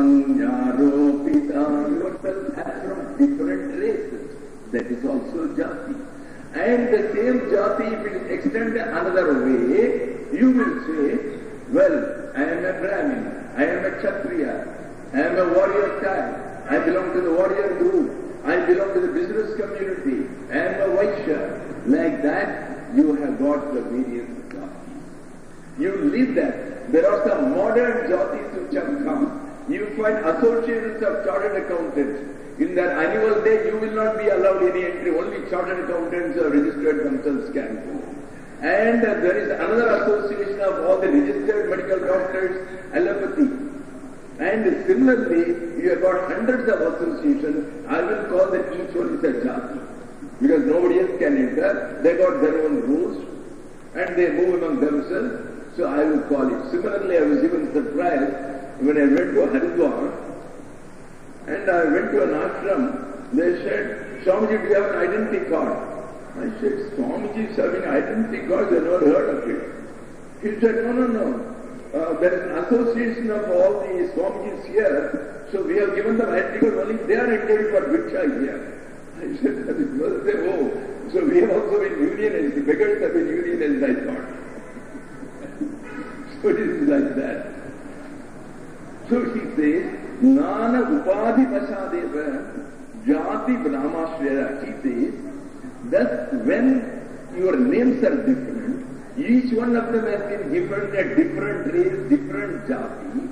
Atmanyaropita, yourself as from different races. That is also jati. And the same jati, if it is extended another way, you will say, well, I am a Brahmin, I am a Kshatriya, I am a warrior type, I belong to the warrior group, I belong to the business community, I am a Vaishya. Like that, you have got the various jatis. You leave that. There are some modern jatis which have come. You find associations of chartered accountants. In their annual day, you will not be allowed any entry. Only chartered accountants are registered themselves can go. And there is another association of all the registered medical doctors, allopathy. And similarly, you have got hundreds of associations. I will call that each one is a jati. Because nobody else can enter. They got their own rules. And they move among themselves. So I will call it. Similarly, I was even surprised when I went to Haridwar. And I went to an ashram. They said, Swamiji, do you have an identity card? I said, Swamiji is having identity cards, I never heard of it. He said, no. There is an association of all the Swamijis here, so we have given them identity card, only they are entitled for diksha here. I said, oh, so we have also been unionized, the beggars have been unionized, I thought. So it is like that. So he says, Nana Upadhi Vasadeva Jati Brahmashraya. He says, that when your names are different, each one of them has been given a different race, different jati,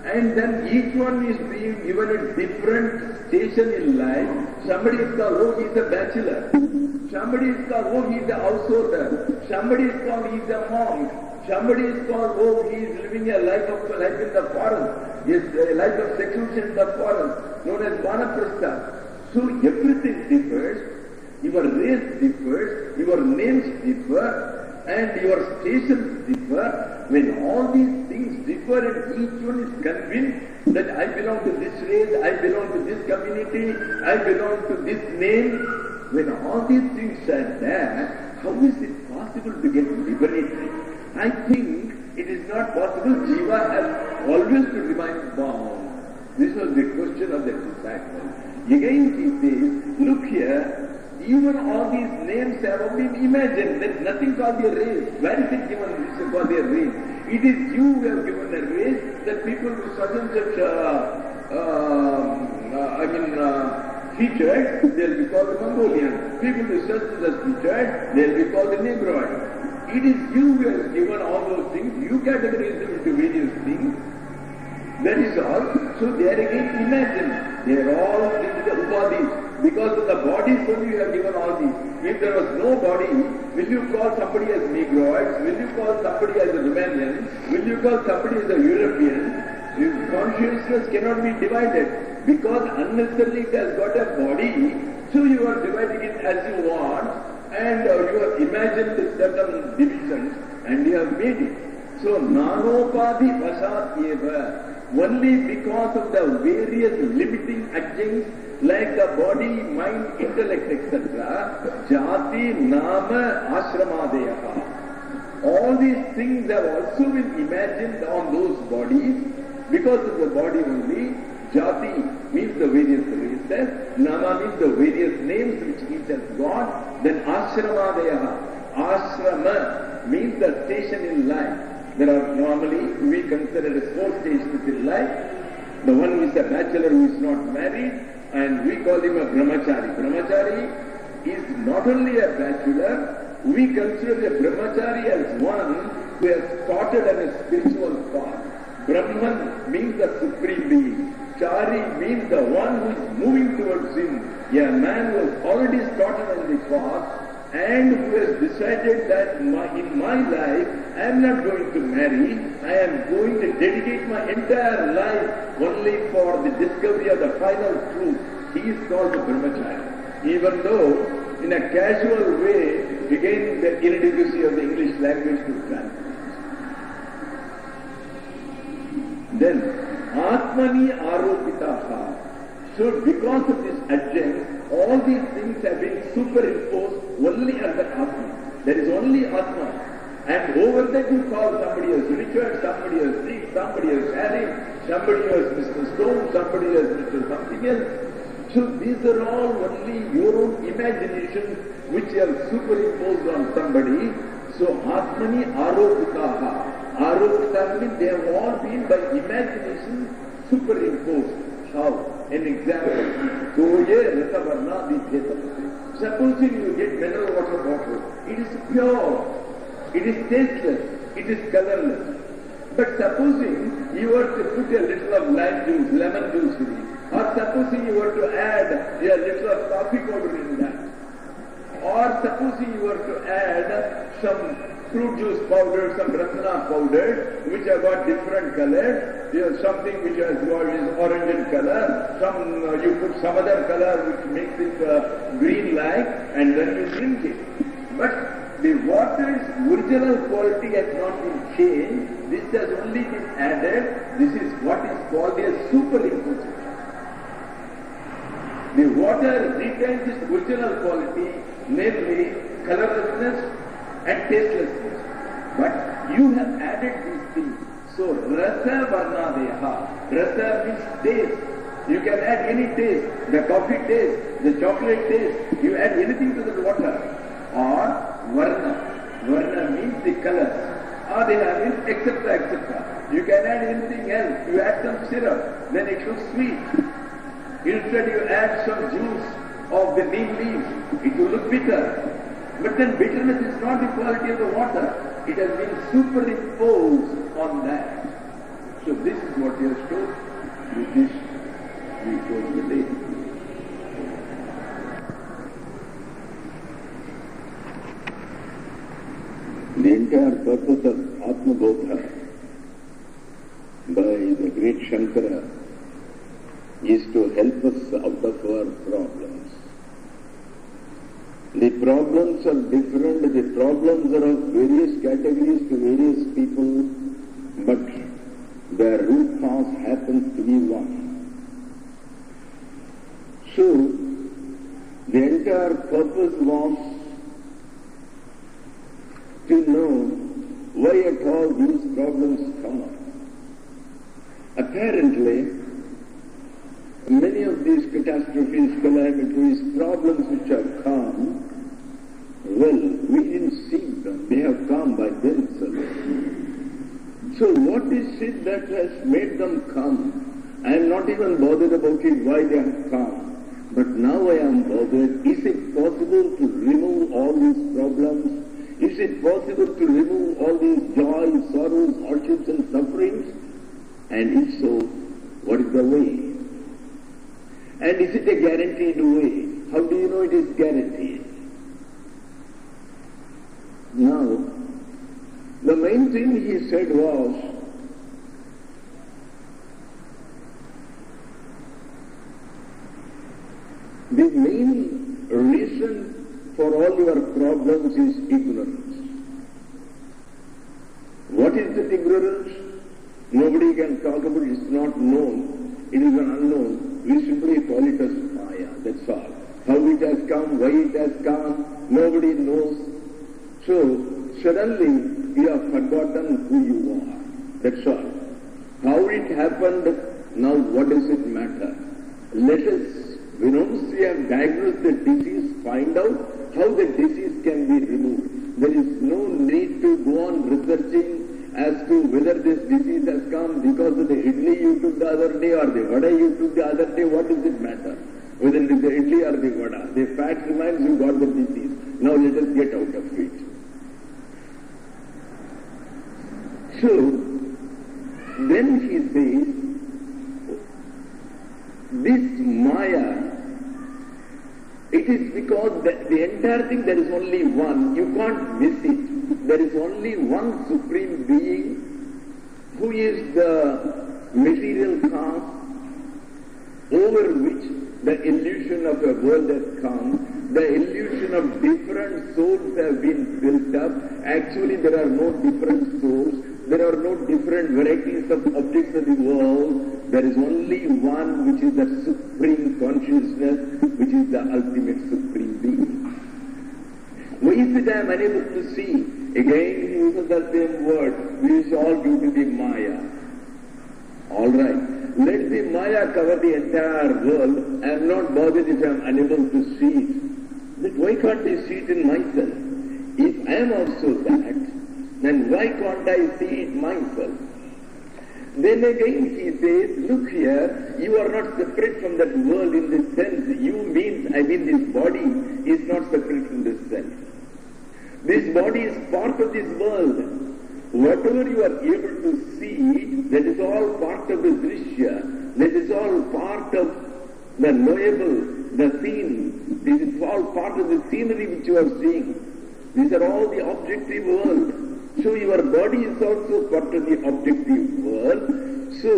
and then each one is being given a different station in life. Somebody is called, oh, he is a bachelor. Somebody is called, oh, he is a householder. Somebody is called, he is a monk. Somebody is called, oh, he is living a life in the forest. Yes, a life of seclusion in the forest, known as Vanaprastha. So everything differs. Your race differs, your names differ, and your stations differ. When all these things differ and each one is convinced that I belong to this race, I belong to this community, I belong to this name, when all these things are there, how is it possible to get liberated? I think it is not possible. Jiva has always to remain bound. This was the question of the disciple. Again he says, look here, even all these names have been imagined. There is nothing called a race. Where is it given this is called a race? It is you who have given a race that people with such and such features, they will be called the Mongolian. People with such and such features, they will be called the Negroid. It is you who has given all those things. You categorize them into various things. That is all. So they are again imagined. They are all into the upadhis. Because of the body, so you have given all these. If there was no body, will you call somebody as Negroids? Will you call somebody as a Romanian? Will you call somebody as a European? His consciousness cannot be divided. Because unnecessarily it has got a body, so you are dividing it as you want, and you have imagined certain divisions, and you have made it. So, Nanopadi Vasat Eva. Only because of the various limiting adjuncts like the body, mind, intellect, etc. Jati, Nama, Ashramadeyaha. All these things have also been imagined on those bodies. Because of the body only, Jati means the various races, Nama means the various names which each has got, then Ashramadeyaha. Ashrama means the station in life. There are normally, we consider as 4 stations in life. The one who is a bachelor who is not married, and we call him a Brahmachari. Brahmachari is not only a bachelor, we consider a Brahmachari as one who has started on a spiritual path. Brahman means the supreme being. Chari means the one who is moving towards him. A man who has already started on the path, and who has decided that in my life I am not going to marry, I am going to dedicate my entire life only for the discovery of the final truth. He is called the Brahmachari. Even though in a casual way, again the inadequacy of the English language to translate. Then, Atmani Aropitaha. So because of this adjunct, all these things have been superimposed only under Atma. There is only Atma. And over that you call somebody as Richard, somebody as Dick, somebody as Harry, Somebody has Mr. Stone, somebody has Mr. something else. So these are all only your own imagination which are superimposed on somebody. So Atmani Aropitaha. Aropitaha means they have all been by imagination superimposed. How? An example. Goye Ratavarna Vidheta. Supposing you get mineral water bottle, it is pure, it is tasteless, it is colorless. But supposing you were to put a little of lime juice, lemon juice in it, or supposing you were to add a little of coffee powder in that, or supposing you were to add some fruit juice powder, some rasana powder, which have got different colors, something which has got is orange in color, you put some other color which makes it green-like, and then you drink it. But the water's original quality has not been changed. This has only been added. This is what is called a superimposition. The water retains its original quality, namely colorlessness and tastelessness. But you have added these things. So rasa varnadeha. Rasa means taste. You can add any taste. The coffee taste, the chocolate taste. You add anything to the water. Or varna. Varna means the colors. Adeha means etc. etc. You can add anything else. You add some syrup, then it looks sweet. Instead you add some juice of the neem leaves, it will look bitter. But then bitterness is not the quality of the water. It has been superimposed on that. So this is what he has told. With this we close the day. The entire purpose of Atma Bodha by the great Shankara is to help us out of our problems. The problems are different, the problems are of various categories to various people, but their root cause happens to be one. So, the entire purpose was to know why at all these problems come up. Apparently, many of these catastrophes, calamities, problems which have come, well, we didn't see them. They have come by themselves. So what is it that has made them come? I am not even bothered about it, why they have come. But now I am bothered. Is it possible to remove all these problems? Is it possible to remove all these joys, sorrows, hardships and sufferings? And if so, what is the way? And is it a guaranteed way? How do you know it is guaranteed? Now, the main thing he said was, the main reason for all your problems is ignorance. What is that ignorance? Nobody can talk about it. It's not known. It is an unknown. We simply call it as Maya, that's all. How it has come, why it has come, nobody knows. So, suddenly you have forgotten who you are, that's all. How it happened, now what does it matter? Let us, once we have diagnosed the disease, find out how the disease can be removed. There is no need to go on researching as to whether this disease has come because of the idli you took the other day or the vada you took the other day. What does it matter? Whether it is the idli or the vada. The fact remains you got the disease. Now let us get out of it. So, then he says, this Maya, it is because the entire thing, there is only one. You can't miss it. There is only one Supreme Being who is the material cause over which the illusion of a world has come. The illusion of different souls have been built up. Actually, there are no different souls. There are no different varieties of objects of the world. There is only one which is the Supreme Consciousness, which is the ultimate Supreme Being. Why is it I am unable to see? Again he uses the same word, which is all due to the Maya. All right. Let the Maya cover the entire world. I am not bothered if I am unable to see it. But why can't I see it in myself? If I am also that, then why can't I see it myself? Then again he says, look here, you are not separate from that world in this sense. You means, this body is not separate from this sense. This body is part of this world. Whatever you are able to see, that is all part of the drishya. That is all part of the knowable, the scene. This is all part of the scenery which you are seeing. These are all the objective world. So your body is also part of the objective world. So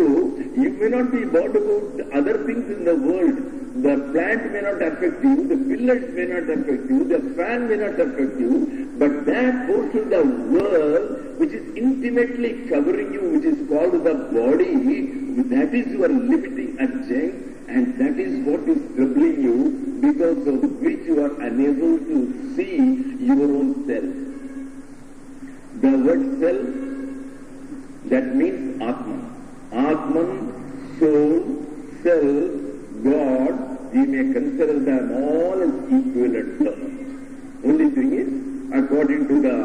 you may not be bothered about other things in the world. The plant may not affect you, the pillars may not affect you, the fan may not affect you, but that portion of the world which is intimately covering you, which is called the body, that is your limiting adjunct, and that is what is troubling you, because of which you are unable to see your own self. The word self, that means Atma. Atman, soul, self, God, we may consider them all as equivalent terms. Only thing is, according to the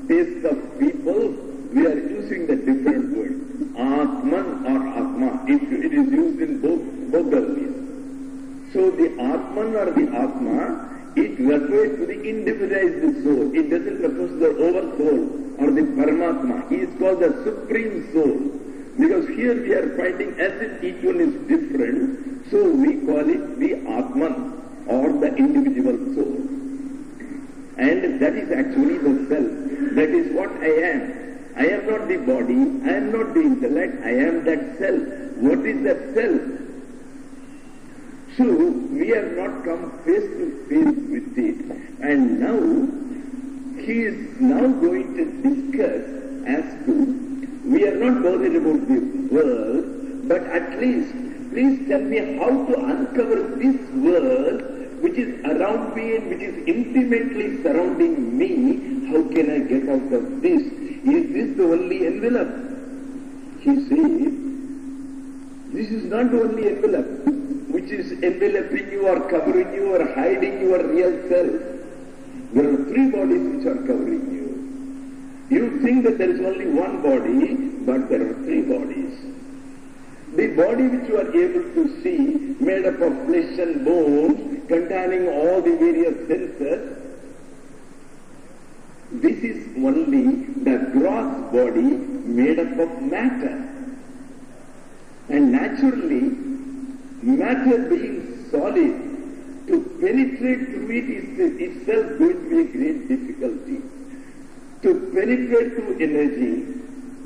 taste of people, we are using the different words. Atman or Atma. It is used in both the ways. So the Atman or the Atma, it refers to the individualized soul. It doesn't refer to the oversoul or the Paramatma. He is called the supreme soul. Because here we are finding as if each one is different, so we call it the Atman or the individual soul. And that is actually the self. That is what I am. I am not the body, I am not the intellect, I am that self. What is that self? So we have not come face to face with it. And now he is now going to discuss as to, we are not bothered about the world, but at least, please tell me how to uncover this world which is around me and which is intimately surrounding me. How can I get out of this? Is this the only envelope? He says, this is not the only envelope which is enveloping you or covering you or hiding your real self. There are three bodies which are covering you. You think that there is only one body, but there are three bodies. The body which you are able to see, made up of flesh and bones, containing all the various senses, this is only the gross body made up of matter. And naturally, matter being solid, to penetrate through it is itself going to be a great difficulty. To penetrate through energy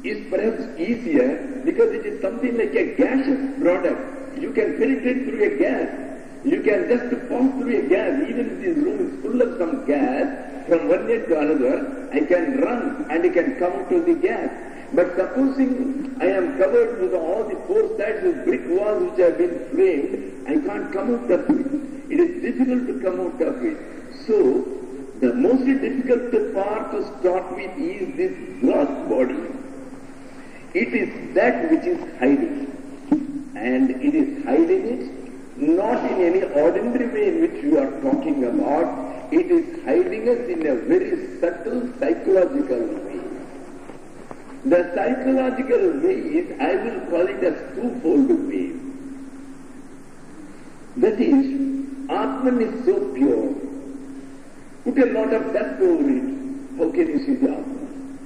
is perhaps easier because it is something like a gaseous product. You can penetrate through a gas. You can just pass through a gas. Even if this room is full of some gas, from one end to another, I can run and I can come out of the gas. But supposing I am covered with all the four sides of brick walls which have been framed, I can't come out of it. It is difficult to come out of it. So, the most difficult part to start with is this gross body. It is that which is hiding. And it is hiding it not in any ordinary way in which you are talking about. It is hiding us in a very subtle psychological way. The psychological way is, I will call it as twofold way. That is, Atman is so pure. Put a lot of dust over it. How can you see the Atman?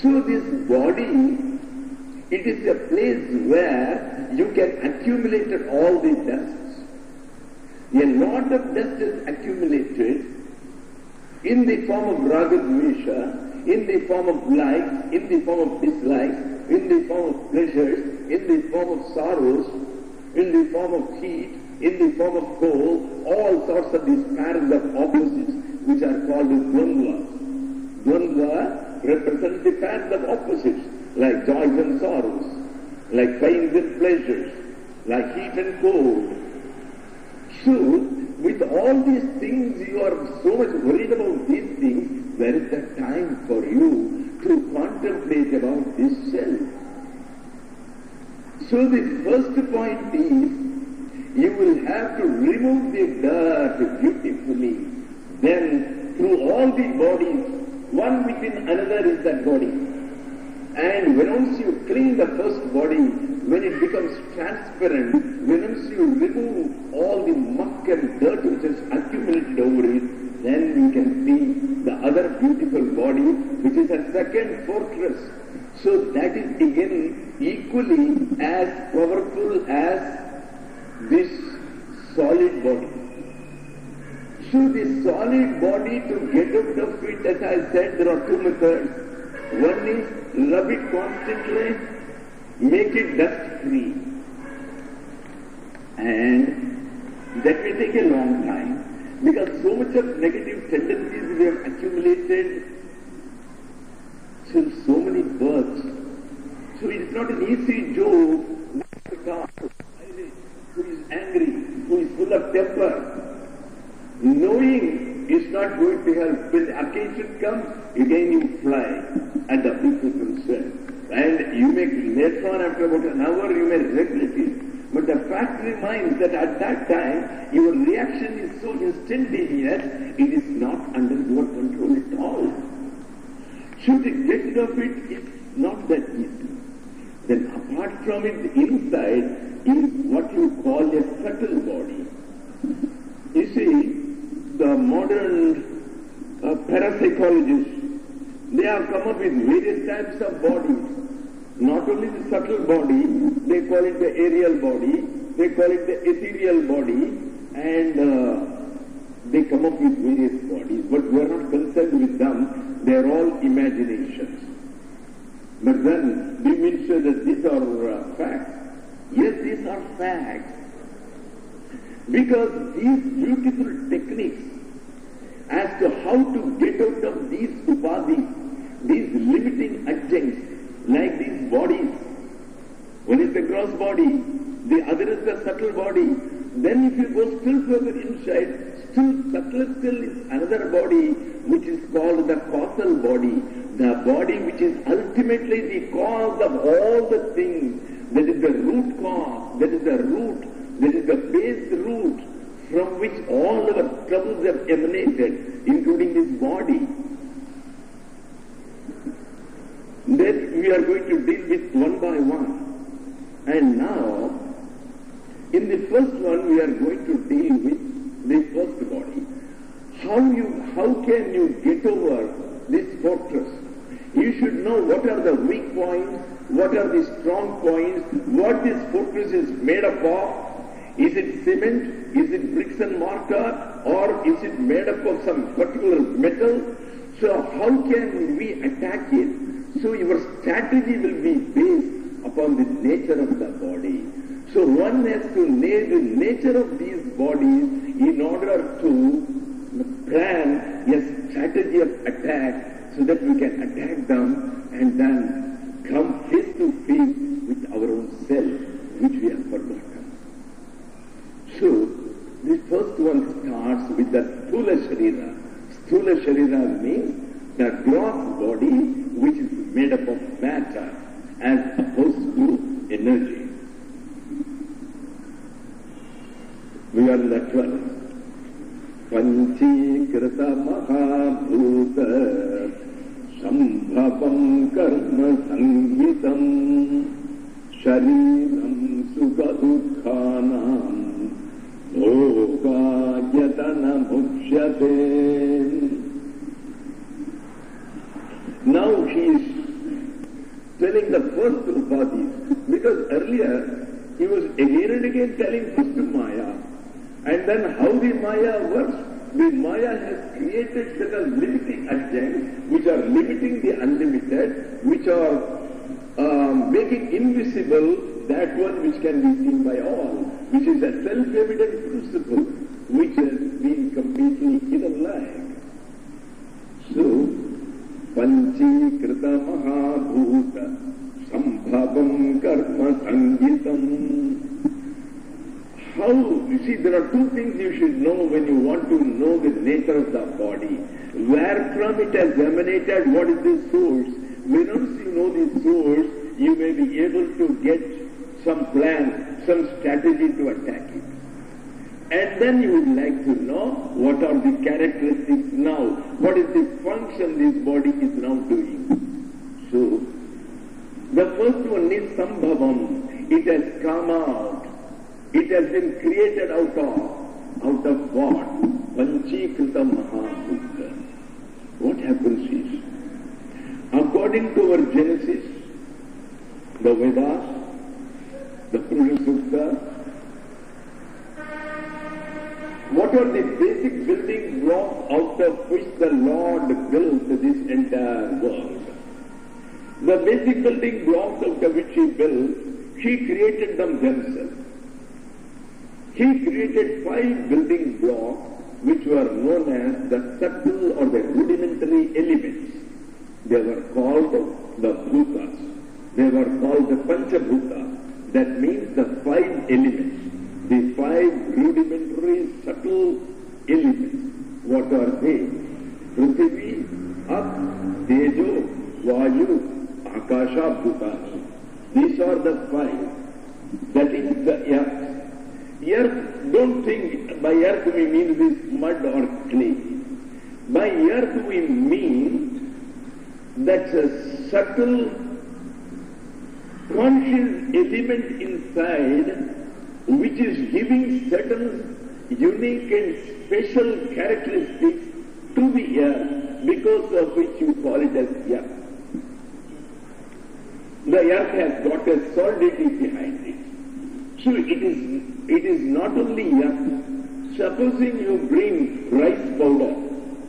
So this body, it is a place where you can accumulate all the dusts. A lot of dust is accumulated in the form of raga dvesha, in the form of likes, in the form of dislikes, in the form of pleasures, in the form of sorrows, in the form of heat, in the form of cold, all sorts of these pairs of opposites which are called dvandva. Dvandva represents the pairs of opposites, like joys and sorrows, like pains and pleasures, like heat and cold. So, with all these things, you are so much worried about these things, where is the time for you to contemplate about this self? So the first point is, you will have to remove the dirt beautifully. Then, through all the bodies, one within another is that body. And once you clean the first body, when it becomes transparent, once you remove all the muck and dirt which has accumulated over it, then you can see the other beautiful body, which is a second fortress. So that is again equally as powerful as this solid body. So the solid body, to get out of it, as I said, there are two methods. One is rub it constantly, make it dust free. And that may take a long time, because so much of negative tendencies we have accumulated through so many births. So it is not an easy job who is angry, who is full of temper. Knowing is not going to help. When the occasion comes, again you fly at the people concerned. And you may, later on, after about an hour, you may regret it. But the fact remains that at that time, your reaction is so instantaneous, it is not under your control at all. So to get rid of it is not that easy. Then apart from it, the inside is what you call a subtle body. You see, the modern parapsychologists, they have come up with various types of bodies. Not only the subtle body, they call it the aerial body, they call it the ethereal body, and they come up with various bodies. But we are not concerned with them, they are all imaginations. But then we will say that these are facts. Yes, these are facts. Because these beautiful techniques as to how to get out of these upadhis, these limiting adjuncts, like these bodies. One is the gross body, the other is the subtle body. Then if you go still further inside, still is another body which is called the causal body. The body which is ultimately the cause of all the things. That is the root cause, that is the root, that is the base root from which all our troubles have emanated, including this body. That we are going to deal with one by one. And now, in the first one, we are going to deal with the first body. How can you get over this fortress? You should know what are the weak points, what are the strong points, what this fortress is made up of. Is it cement? Is it bricks and mortar? Or is it made up of some particular metal? So how can we attack it? So your strategy will be based upon the nature of the body. So one has to know the nature of these bodies in order to plan a strategy of attack so that we can attack them and then come face to face with our own self, which we have forgotten. So, the first one starts with the Sthula Sharira. Sthula Sharira means the gross body which is made up of matter as opposed to energy. We are in the 12th. Panchikrata Mahabhuta Sambhavam Karma Sanghitam Shariram Sukha Dukkhanam Bhoga Yatana Mukhyate. Now he is telling the first upadhis, because earlier he was again and again telling first Maya, and then how the Maya works. The Maya has created certain limiting adjuncts which are limiting the unlimited, which are making invisible that one which can be seen by all, which is a self-evident principle which has been completely hidden like. So, Panchikrita Mahabhuta Sambhavam Karma Sangitam. How, you see, there are two things you should know when you want to know the nature of the body. Where from it has emanated, what is the source. Once you know the source, you may be able to get some plan, some strategy to attack it. And then you would like to know what are the characteristics now, what is the function this body is now doing. So, the first one is Sambhavam. It has come out. It has been created out of what? Panchikrita Mahabhuta. What happens is, according to our Genesis, the Vedas, the Purushottamanada, what are the basic building blocks out of which the Lord built this entire world? The basic building blocks out of which He built, He created them themselves. He created 5 building blocks which were known as the subtle or the rudimentary elements. They were called the bhutas. They were called the panchabhutas. That means the 5 elements. The 5 rudimentary subtle elements. What are they? Prithvi, Ap, Tejo, Vayu, Akasha, Bhutani. These are the 5. That is the earth. Earth, don't think by earth we mean this mud or clay. By earth we mean that's a subtle, conscious element inside which is giving certain unique and special characteristics to the earth, because of which you call it as earth. The earth has got a solidity behind it. So it is not only earth. Supposing you bring rice powder,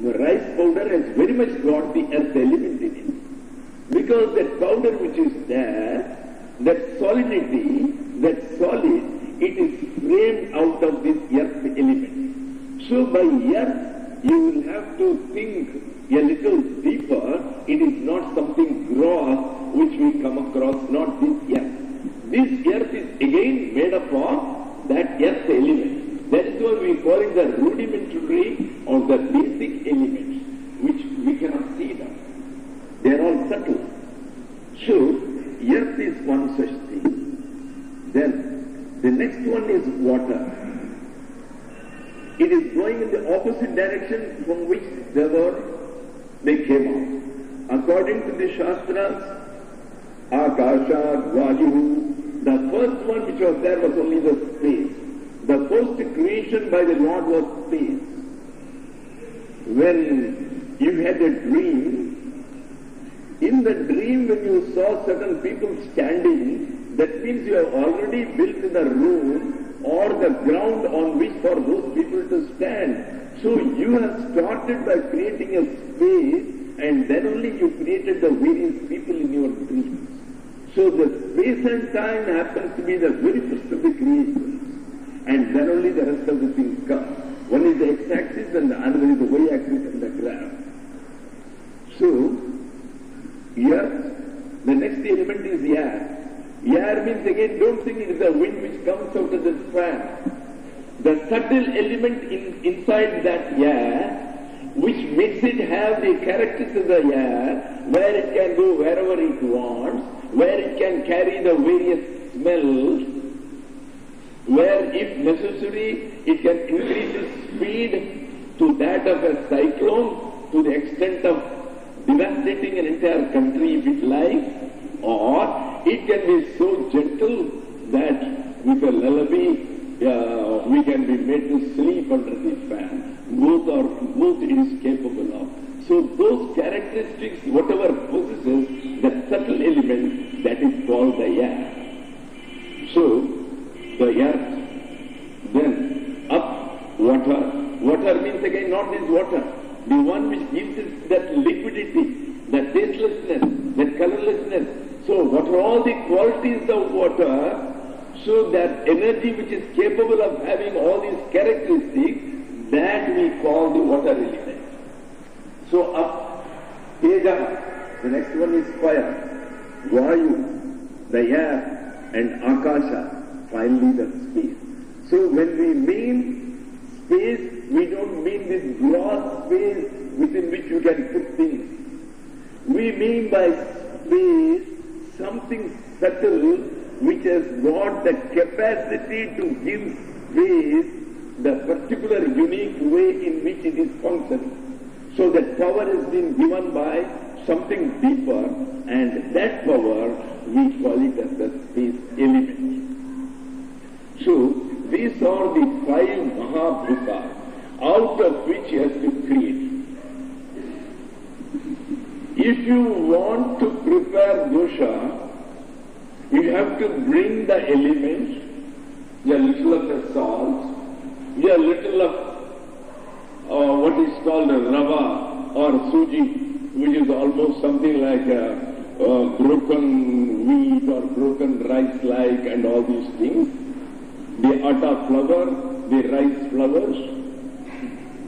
the rice powder has very much got the earth element in it. Because that powder which is there, that solidity, that solid, it is framed out of this earth element. So by earth, you will have to think a little deeper. It is not something gross which we come across, not this earth. This earth is again made up of that earth element. That is why we call it the rudimentary or the basic elements, which we cannot see them. They are all subtle. So, earth is one such thing. Then, the next one is water. It is going in the opposite direction from which they came out. According to the Shastras, Akasha, Vayu, the first one which was there was only the space. The first creation by the Lord was space. When you had a dream, in the dream when you saw certain people standing, that means you have already built the room or the ground on which for those people to stand. So you have started by creating a space, and then only you created the various people in your dreams. So the space and time happens to be the very first of the creation, and then only the rest of the things come. One is the x-axis and the other is the y-axis and the graph. So, earth, the next element is air. Air means again, don't think it is the wind which comes out of the fan. The subtle element inside that air, which makes it have the characteristics of the air, where it can go wherever it wants, where it can carry the various smells, where if necessary it can increase its speed to that of a cyclone to the extent of devastating an entire country if it likes, or it can be so gentle that with a lullaby we can be made to sleep under the fan. Both it is capable of. So those characteristics, whatever possesses that subtle element, that is called the air. So the earth, then up water. Water means again not this water, the one which gives us that liquidity, that tastelessness, that colorlessness. So what are all the qualities of water? So that energy which is capable of having all these characteristics, that we call the water element. So up, Teja, the next one is fire, Vayu, the air, and Akasha, finally the space. So when we mean space, we don't mean this gross space within which you can put things. We mean by space something subtle which has got the capacity to give ways the particular unique way in which it is functioning. So that power has been given by something deeper, and that power we call it as the space element. So these are the 5 Mahabhutas out of which he has to create. If you want to prepare dosha, you have to bring the elements, a little of the salt, a little of what is called a rava or suji, which is almost something like a broken wheat or broken rice-like and all these things. The atta flour, the rice flours,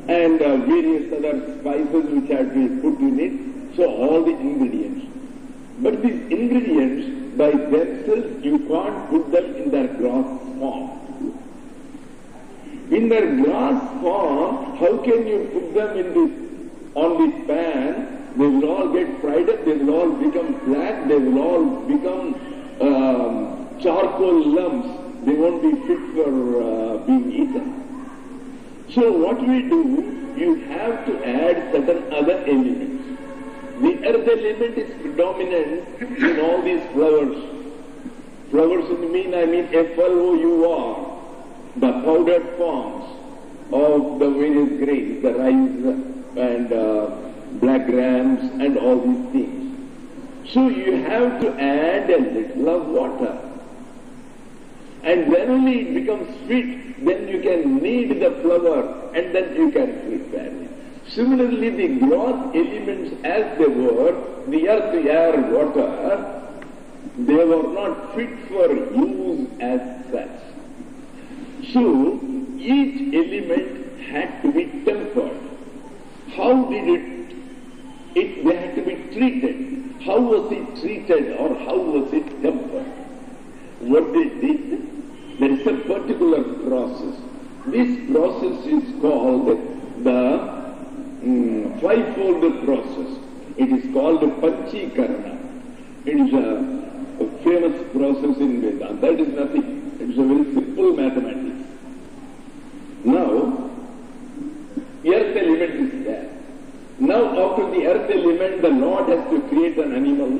and various other spices which have been put in it. So all the ingredients. But these ingredients by themselves you can't put them in their gross form. In their gross form, how can you put them in this, on this pan? They will all get fried up, they will all become black, they will all become charcoal lumps. They won't be fit for being eaten. So what we do, you have to add certain other elements. The earth element is predominant in all these flowers. Flowers I mean FLOUR, the powdered forms of the various grains, the rice and black grams and all these things. So you have to add a little of water. And when only it becomes fit, then you can knead the flour and then you can prepare it. Similarly, the gross elements as they were, the earth, air, water, they were not fit for use as such. So, each element had to be tempered. How did they had to be treated. How was it treated or how was it tempered? What they did, there is a particular process. This process is called the fivefold process. It is called Panchikarana. It is a famous process in Vedanta. That is nothing. It is a very simple mathematics. Now, earth element is there. Now after the earth element, the Lord has to create an animal.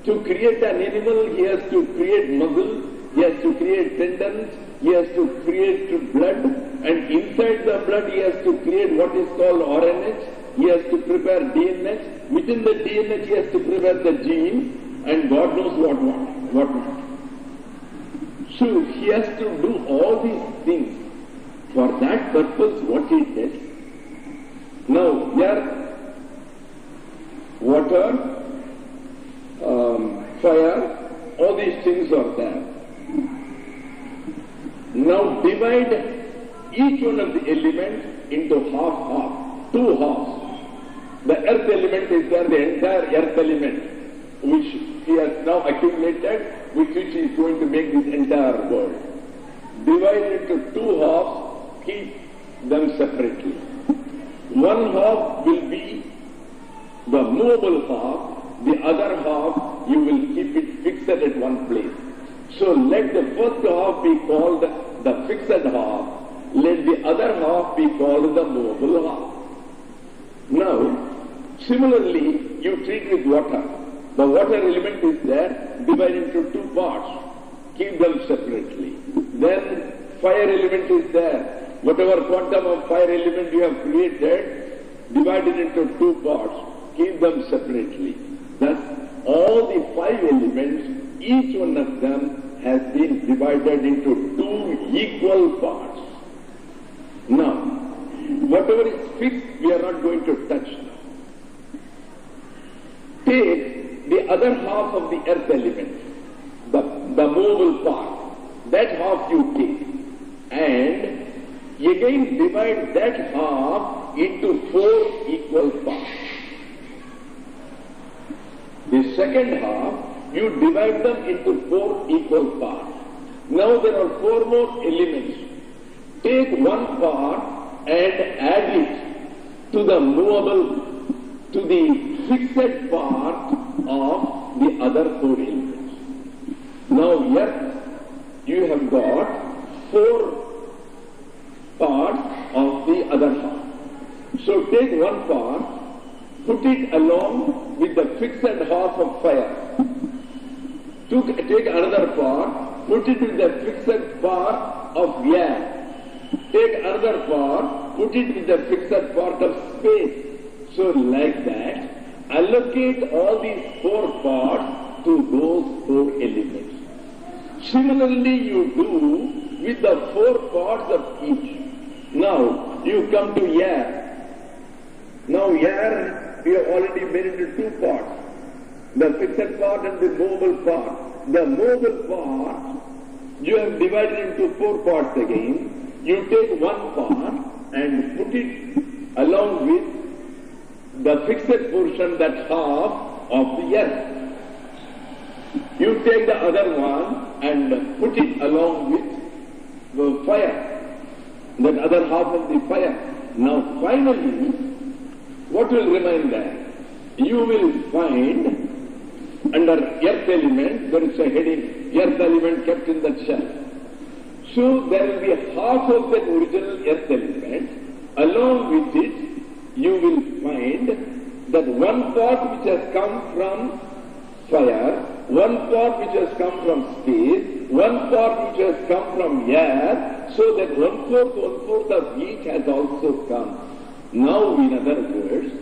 To create an animal, he has to create muscle, he has to create tendons, he has to create blood, and inside the blood he has to create what is called RNA, he has to prepare DNA, within the DNA he has to prepare the gene, and God knows what not. So he has to do all these things. For that purpose, what he did, now here, water, fire, all these things are there. Now divide each one of the elements into half, two halves. The earth element is there, the entire earth element, which he has now accumulated, with which he is going to make this entire world. Divide it into two halves, keep them separately. One half will be the movable half, the other half you will keep it fixed at one place. So let the first half be called the fixed half, let the other half be called the movable half. Now, similarly, you treat with water. The water element is there, divide into two parts, keep them separately. Then fire element is there. Whatever quantum of fire element you have created, divide it into two parts, keep them separately. Thus, all the five elements, each one of them has been divided into two equal parts. Now, whatever is fixed, we are not going to touch now. Take the other half of the earth element, the movable part, that half you take, and again divide that half into four equal parts. The second half, you divide them into four equal parts. Now there are four more elements. Take one part and add it to the movable, to the fixed part of the other four elements. Now earth, you have got 4 parts of the other half. So take one part, put it along with the fixed half of fire. Take another part, put it with the fixed part of air. Take another part, put it with the fixed part of space. So like that, allocate all these 4 parts to those 4 elements. Similarly you do with the 4 parts of each. Now you come to air. Now air we have already made into 2 parts. The fixed part and the movable part. The movable part you have divided into 4 parts again. You take one part and put it along with the fixed portion, that half of the earth. You take the other one and put it along with the fire, that other half of the fire. Now finally, what will remain there? You will find under earth element, there is a heading, earth element kept in the shell. So there will be a half of that original earth element. Along with it, you will find that one part which has come from fire, one part which has come from space, one part which has come from air, so that 1/4 of each has also come. Now, in other words,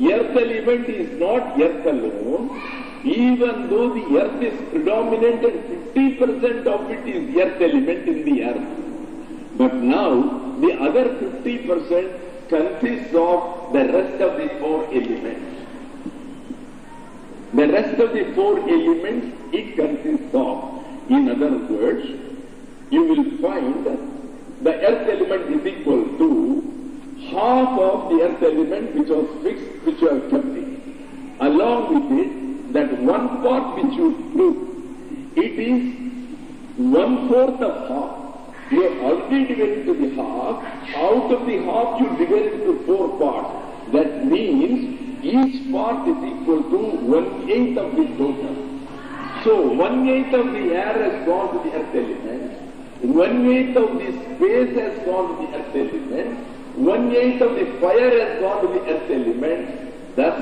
earth element is not earth alone, even though the earth is predominant and 50% of it is earth element in the earth. But now, the other 50% consists of the rest of the 4 elements. The rest of the 4 elements it consists of. In other words, you will find the earth element is equal to half of the earth element which was fixed, which you have kept it. Along with it, that one part which you took, it is 1/4 of half. You have already divided into the half. Out of the half you divide into 4 parts. That means each part is equal to 1/8 of the total. So 1/8 of the air has gone to the earth element. 1/8 of the space has gone to the earth element. 1/8 of the fire has gone to the earth element. Thus,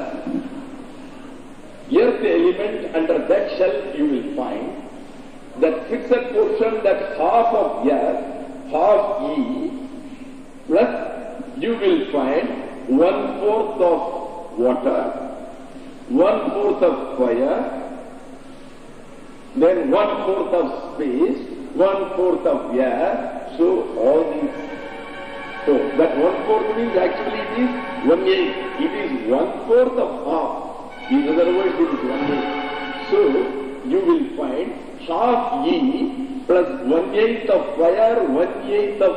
earth element under that shell you will find that fixed portion, that half of air, half E, plus you will find 1/4 of water, 1/4 of fire, then 1/4 of space, 1/4 of air. So all these, so that 1/4 means actually it is 1/8. It is 1/4 of half. In other words, it is 1/8. So you will find half E plus 1/8 of fire, 1/8 of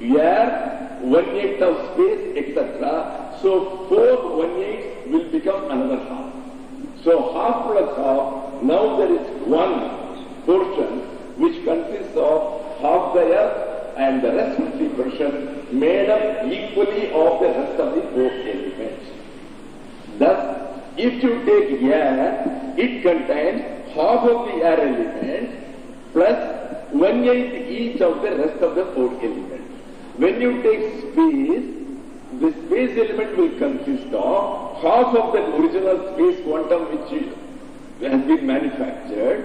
air, 1/8 of space, etc. So 4 1/8 will become another half. So half plus half, now there is one portion which consists of half the earth and the rest 50% made up equally of the rest of the 4 elements. Thus, if you take air, it contains half of the air element plus 1/8 each of the rest of the 4 elements. When you take space, the space element will consist of half of the original space quantum which has been manufactured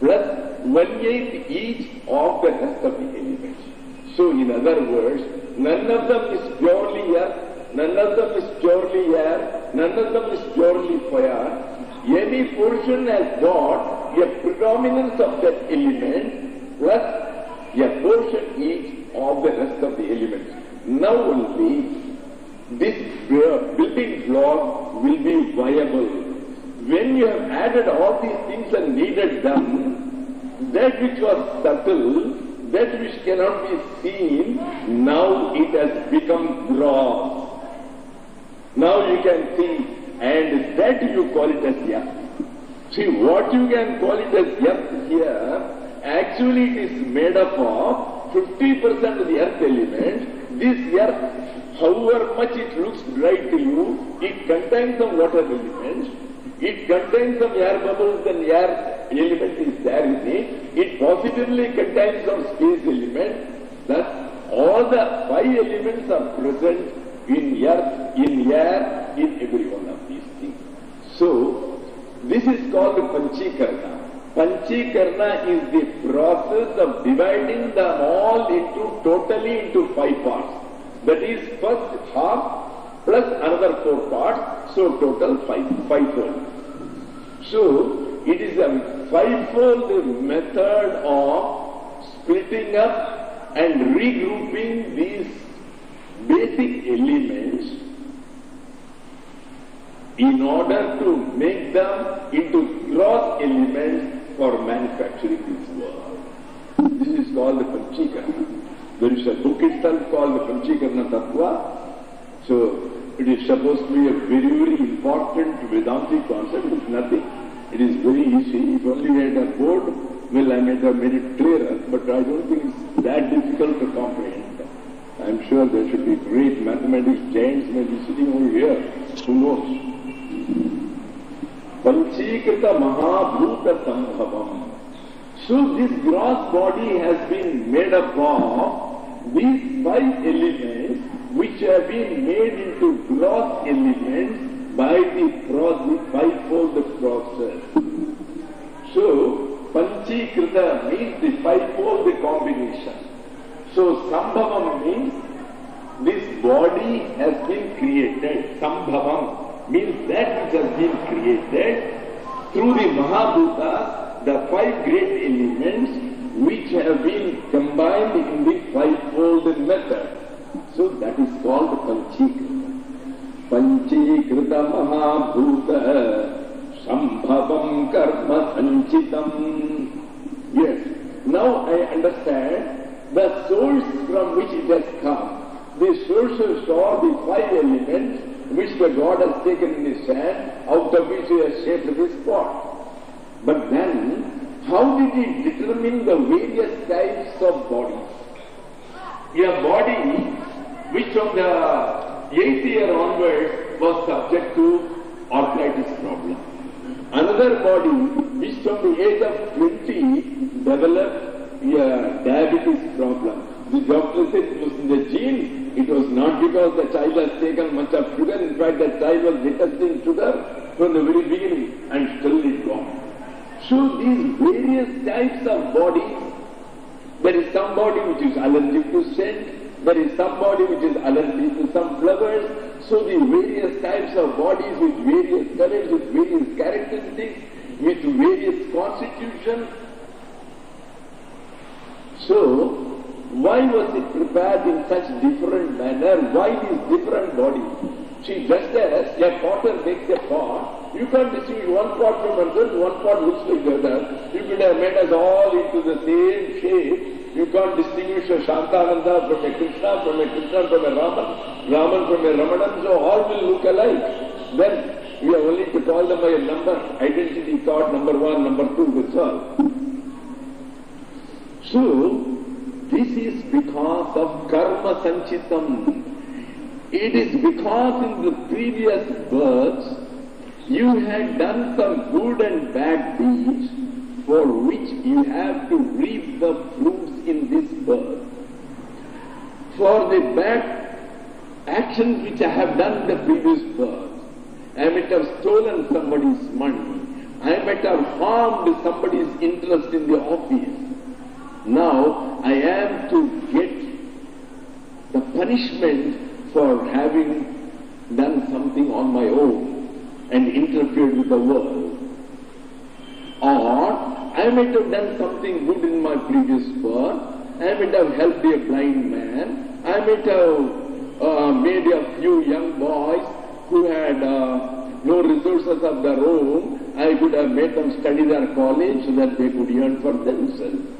plus 1/8 each of the rest of the elements. So in other words, none of them is purely earth, none of them is purely air, none of them is purely fire. Any portion has got a predominance of that element plus a portion each of the rest of the elements. Now only this building block will be viable. When you have added all these things and needed them, that which was subtle, that which cannot be seen, now it has become gross. Now you can see, and that you call it as earth. See, what you can call it as earth here, actually it is made up of 50% of the earth element. This earth, however much it looks dry to you, it contains some water elements, it contains some air bubbles and air element is there in it, it positively contains some space element. Thus, all the 5 elements are present in earth, in air, in every one of these things. So, this is called Panchikarna. Panchikarna is the process of dividing them all totally into 5 parts. That is first half plus another 4 parts, so total 5-fold. So, it is a 5-fold method of splitting up and regrouping these basic elements in order to make them into gross elements for manufacturing this world. This is called the Panchikarna. There is a book itself called the Panchikarna Tattva. So, it is supposed to be a very, very important Vedantic concept. It's nothing. It is very easy. If only we had a board, well, I might have made it clearer, but I don't think it's that difficult to comprehend. I'm sure there should be great mathematics giants may be sitting over here. Who knows? Panchikrita Mahabhuta Sambhavam. So this gross body has been made up of these 5 elements which have been made into gross elements by the 5-fold process. So, Panchikrita means the 5-fold combination. So, Sambhavam means this body has been created. Sambhavam means that which has been created through the Mahabhuta, the 5 great elements which have been combined in the 5-fold method. So that is called Panchikrita. Panchikrita Mahabhuta Sambhavam Karma Sanchitam. Yes, now I understand the source from which it has come. The sources are the 5 elements which the God has taken in his hand, out of which he has shaped this pot. But then, how did he determine the various types of bodies? A body which from the 8th year onwards was subject to arthritis problem. Another body which from the age of 20 developed a diabetes problem. The doctor said it was in the genes. It was not because the child has taken much of sugar. In fact, the child was detesting sugar from the very beginning and still it gone. So these various types of bodies, there is some body which is allergic to scent, there is some body which is allergic to some flowers. So the various types of bodies with various colors, with various characteristics, with various constitution. So, why was it prepared in such different manner? Why these different bodies? See, just as a potter makes a pot, you can't distinguish one pot from another, one pot looks like the other. You could have made us all into the same shape. You can't distinguish a Shantananda from a Krishna, from a Raman, Raman from a Ramanan, so all will look alike. Then we have only to call them by a number, identity thought, number 1, number 2, that's all. So, this is because of karma sanchitam. It is because in the previous births you had done some good and bad deeds for which you have to reap the fruits in this birth. For the bad actions which I have done in the previous birth, I might have stolen somebody's money, I might have harmed somebody's interest in the office. Now I am to get the punishment for having done something on my own and interfered with the world. Or I might have done something good in my previous birth, I might have helped a blind man, I might have made a few young boys who had no resources of their own, I could have made them study their college so that they could earn for themselves.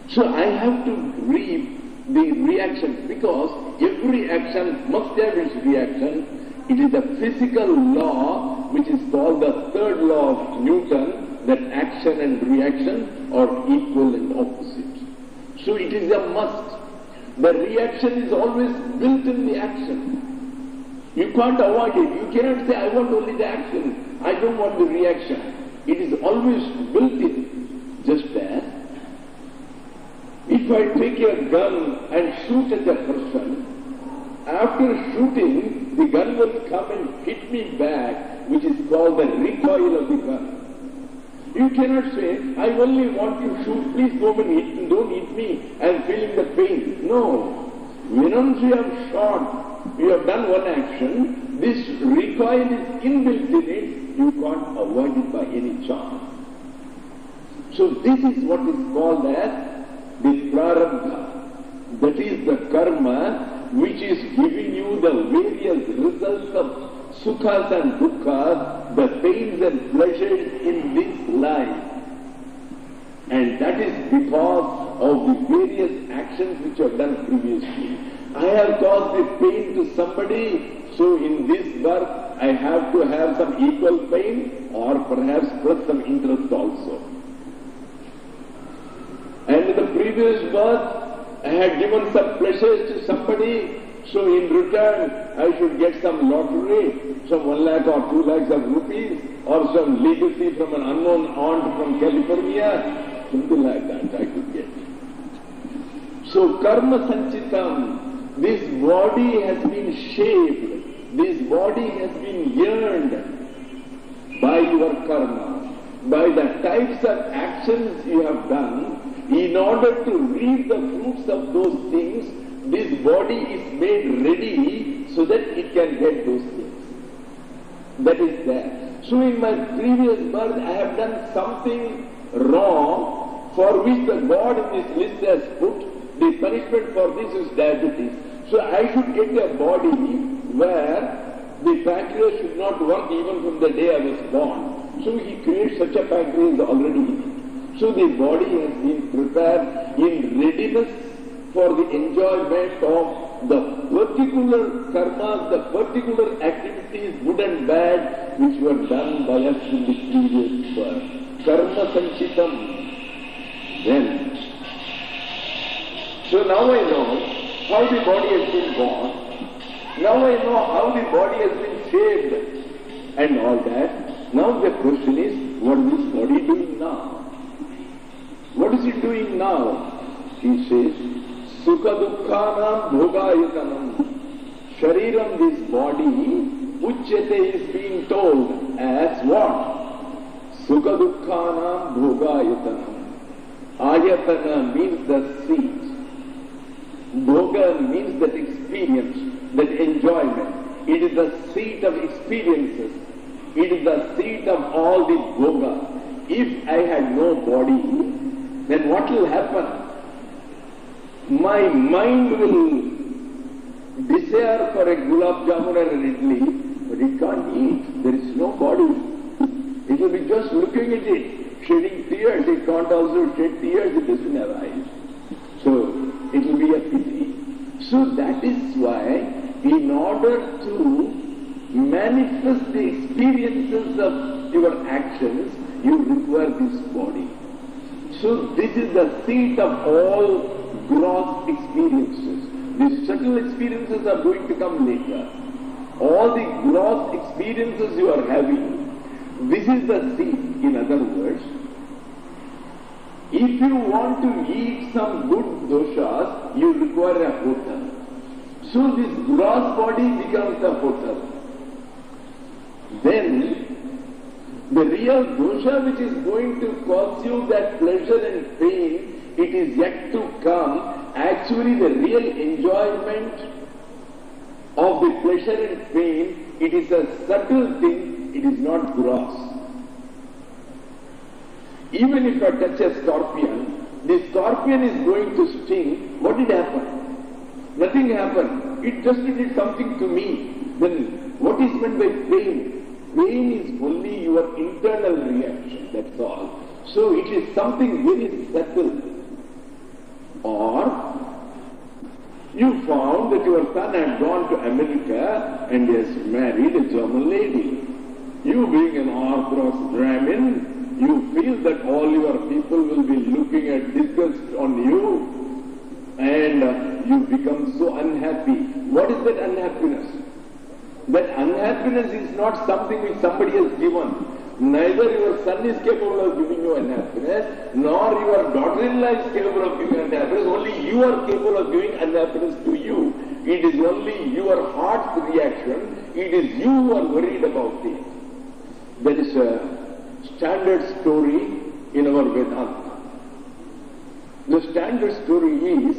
So I have to reap the reaction, because every action must have its reaction. It is a physical law which is called the third law of Newton, that action and reaction are equal and opposite. So it is a must. The reaction is always built in the action. You can't avoid it. You cannot say, I want only the action, I don't want the reaction. It is always built in. Just as if I take a gun and shoot at a person, after shooting, the gun will come and hit me back, which is called the recoil of the gun. You cannot say, I only want you to shoot, please go and don't hit me, I am feeling the pain. No. Once you have shot, you have done one action, this recoil is inbuilt in it, you can't avoid it by any chance. So this is what is called as the prarabdha. That is the karma which is giving you the various results of sukhas and dukkha, the pains and pleasures in this life. And that is because of the various actions which are done previously. I have caused the pain to somebody, so in this birth I have to have some equal pain or perhaps plus some interest also. And in the previous birth I had given some pleasures to somebody, so in return I should get some lottery, some 1 lakh or 2 lakhs of rupees, or some legacy from an unknown aunt from California, something like that I could get. So karma sanchitam, this body has been shaped, this body has been yearned by your karma, by the types of actions you have done. In order to reap the fruits of those things, this body is made ready so that it can get those things. That is there. So in my previous birth I have done something wrong for which the God in this list has put. The punishment for this is diabetes. So I should get a body where the pancreas should not work even from the day I was born. So he creates such a pancreas already in it. So the body has been prepared in readiness for the enjoyment of the particular karmas, the particular activities, good and bad, which were done by us in the previous birth. Karma sanchitam. Then, so now I know how the body has been born. Now I know how the body has been shaped and all that. Now the question is, what is this body doing now? What is it doing now? He says, Sukha dukkhanam bhogayatanam. Shariram, this body, Uchyate is being told as what? Sukha dukkhanam bhogayatanam. Ayatana means the seat. Bhoga means that experience, that enjoyment. It is the seat of experiences. It is the seat of all the bhoga. If I had no body, then what will happen? My mind will desire for a gulab jamun and an idli, but it can't eat. There is no body. It will be just looking at it, shedding tears. It can't also shed tears, it doesn't have eyes. So, it will be a pity. So that is why, in order to manifest the experiences of your actions, you require this body. So this is the seat of all gross experiences. The subtle experiences are going to come later. All the gross experiences you are having, this is the seat. In other words, if you want to eat some good doshas, you require a hotel. So this gross body becomes a hotel. Then, the real dosha which is going to cause you that pleasure and pain, it is yet to come. Actually, the real enjoyment of the pleasure and pain, it is a subtle thing, it is not gross. Even if I touch a scorpion, the scorpion is going to sting. What did happen? Nothing happened. It just did something to me. Then what is meant by pain? Pain is only your internal reaction, that's all. So it is something very subtle. Or you found that your son had gone to America and has married a German lady. You being an Orthodox Brahmin, you feel that all your people will be looking at disgust on you and you become so unhappy. What is that unhappiness? That unhappiness is not something which somebody has given. Neither your son is capable of giving you unhappiness, nor your daughter-in-law is capable of giving unhappiness. Only you are capable of giving unhappiness to you. It is only your heart's reaction. It is you who are worried about it. There is a standard story in our Vedanta. The standard story is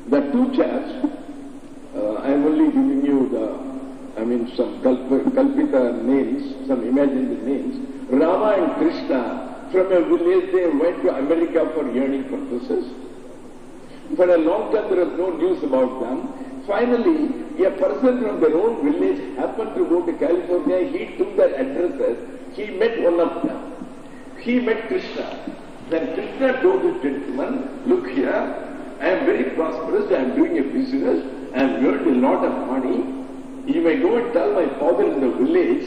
the two chaps. I am only giving you some kalpita names, some imagined names. Rama and Krishna, from a village they went to America for yearning purposes. For a long time there was no news about them. Finally, a person from their own village happened to go to California. He took their addresses. He met one of them. He met Krishna. Then Krishna told this gentleman, look here, I am very prosperous, I am doing a business, I have earned a lot of money. You may go and tell my father in the village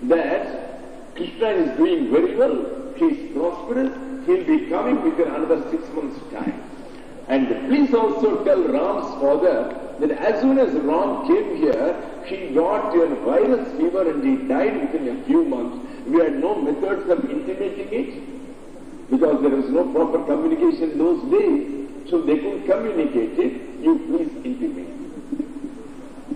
that Krishna is doing very well, he is prosperous, he will be coming within another 6 months' time. And please also tell Ram's father that as soon as Ram came here, he got a virus fever and he died within a few months. We had no methods of intimating it because there was no proper communication in those days. So they couldn't communicate it. You please intimate.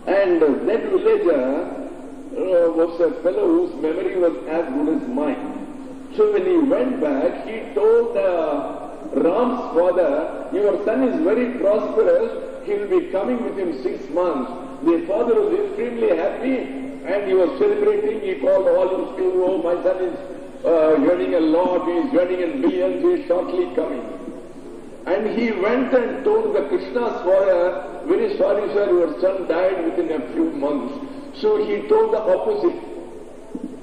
And that villager was a fellow whose memory was as good as mine. So when he went back, he told Ram's father, your son is very prosperous, he will be coming within 6 months. The father was extremely happy and he was celebrating. He called all his people, oh, my son is earning a lot, he is earning in millions, he is shortly coming. And he went and told the Krishna's father, very sorry sir, your son died within a few months. So he told the opposite.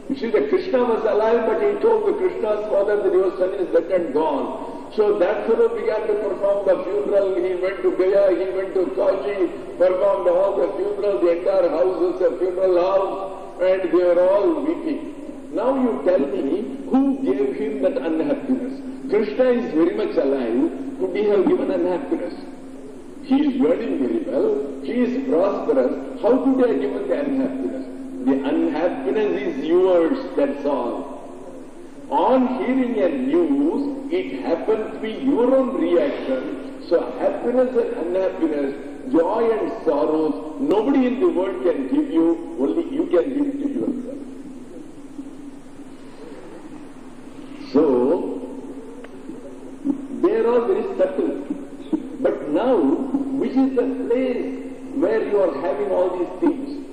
You see, the Krishna was alive, but he told the Krishna's father that your son is dead and gone. So that fellow began to perform the funeral. He went to Gaya, he went to Kashi, performed all the funeral, the entire house was a funeral house, and they were all weeping. Now you tell me, who gave him that unhappiness? Krishna is very much alive. Could he have given unhappiness? He is earning very well. He is prosperous. How could he have given the unhappiness? The unhappiness is yours, that's all. On hearing a news, it happens to be your own reaction. So happiness and unhappiness, joy and sorrows, nobody in the world can give you, only you can give it to yourself. So, they are all very subtle. But now, which is the place where you are having all these things?